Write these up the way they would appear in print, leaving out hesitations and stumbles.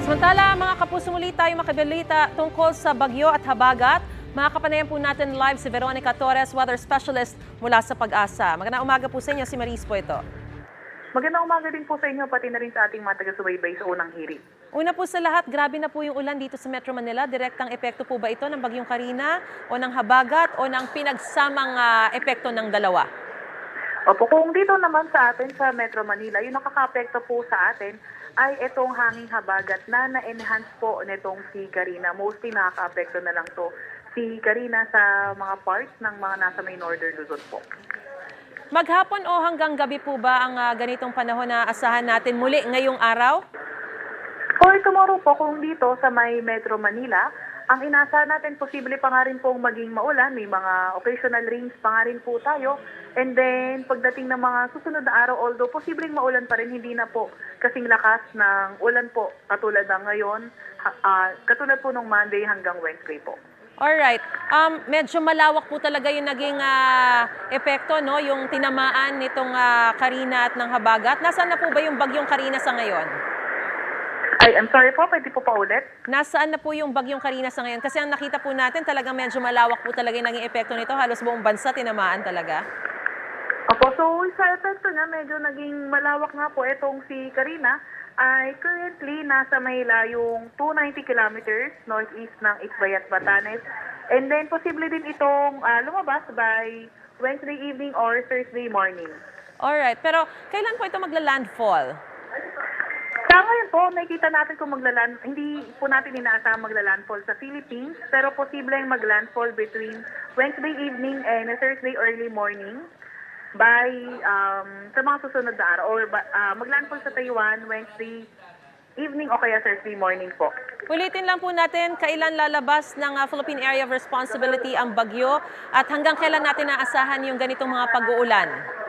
Samantala, mga kapuso, muli tayo makabalita tungkol sa bagyo at habagat. Makakapanayan po natin live si Veronica Torres, weather specialist mula sa Pag-asa. Magandang umaga po sa inyo, si Maris po ito. Magandang umaga din po sa inyo, pati na rin sa ating mga taga-subaybay sa unang hirit. Una po sa lahat, grabe na po yung ulan dito sa Metro Manila. Direktang epekto po ba ito ng bagyong Karina o ng habagat o ng pinagsamang epekto ng dalawa? Opo, kung dito naman sa atin sa Metro Manila, yung nakaka-apekto po sa atin ay itong hanging habagat na na-enhance po nitong si Karina. Mostly nakaka-apekto na lang to si Karina sa mga parts ng mga nasa may northern Luzon po. Maghapon o hanggang gabi po ba ang ganitong panahon na asahan natin muli ngayong araw? For tomorrow po, kung dito sa may Metro Manila, ang inaasahan natin, posible pa nga rin pong maging maulan. May mga occasional rains pa nga rin po tayo. And then, pagdating ng mga susunod na araw, although posibleng maulan pa rin, hindi na po kasing lakas ng ulan po katulad ng ngayon, katulad po nung Monday hanggang Wednesday po. Alright. Medyo malawak po talaga yung naging epekto, no? Yung tinamaan nitong Karina at ng habagat. Nasaan na po ba yung bagyong Karina sa ngayon? Ay, I'm sorry po, pwede po paulit? Nasaan na po yung bagyong Karina sa ngayon? Kasi ang nakita po natin, talagang medyo malawak po talaga yung naging epekto nito. Halos buong bansa tinamaan talaga. Opo, so sa epekto niya, medyo naging malawak nga po itong si Karina ay currently nasa may layong 290 kilometers northeast ng Isbayat, Batanes. And then, posible din itong lumabas by Wednesday evening or Thursday morning. Alright, pero kailan po ito magla-landfall? Sa ngayon po, nakikita natin kung hindi po natin inaasahan magla-landfall sa Philippines, pero posibleng mag-landfall between Wednesday evening and Thursday early morning by sa mga susunod na araw, or mag-landfall sa Taiwan Wednesday evening o kaya Thursday morning po. Ulitin lang po natin, kailan lalabas ng Philippine Area of Responsibility ang bagyo at hanggang kailan natin naasahan yung ganitong mga pag-uulan?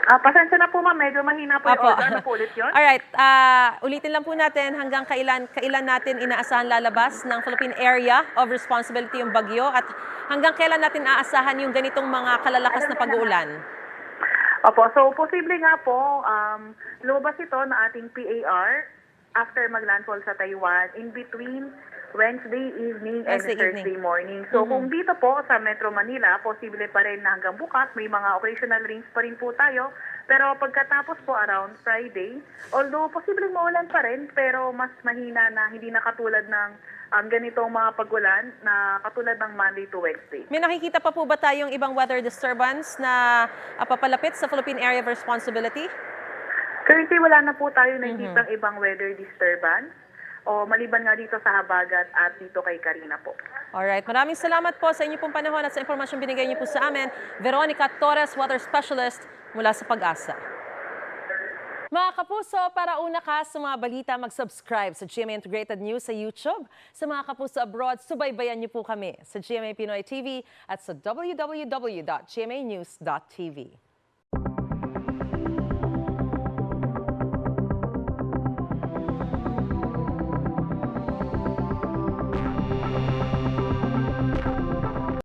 Pasensya na po ma'am, medyo mahina po yung audio. Ano po ulit yun? Alright, ulitin lang po natin hanggang kailan natin inaasahan lalabas ng Philippine Area of Responsibility yung bagyo at hanggang kailan natin aasahan yung ganitong mga kalalakas na pag-uulan? Opo, so posible nga po lumabas ito na ating PAR after mag-landfall sa Taiwan in between Wednesday evening and Thursday morning. So kung dito po sa Metro Manila, posible pa rin na hanggang bukas, may mga occasional rains pa rin po tayo. Pero pagkatapos po around Friday, although posibleng maulan pa rin, pero mas mahina na, hindi na katulad ng ganitong mga pagulan na katulad ng Monday to Wednesday. May nakikita pa po ba tayong ibang weather disturbance na papalapit sa Philippine Area of Responsibility? Currently, wala na po tayo nakikitang ibang weather disturbance o maliban nga dito sa habagat at dito kay Karina po. Alright, maraming salamat po sa inyo pong panahon at sa impormasyon binigay niyo po sa amin. Veronica Torres, weather specialist mula sa Pag-asa. Mga kapuso, para una ka sa mga balita, mag-subscribe sa GMA Integrated News sa YouTube. Sa mga kapuso abroad, subaybayan niyo po kami sa GMA Pinoy TV at sa www.gmanews.tv.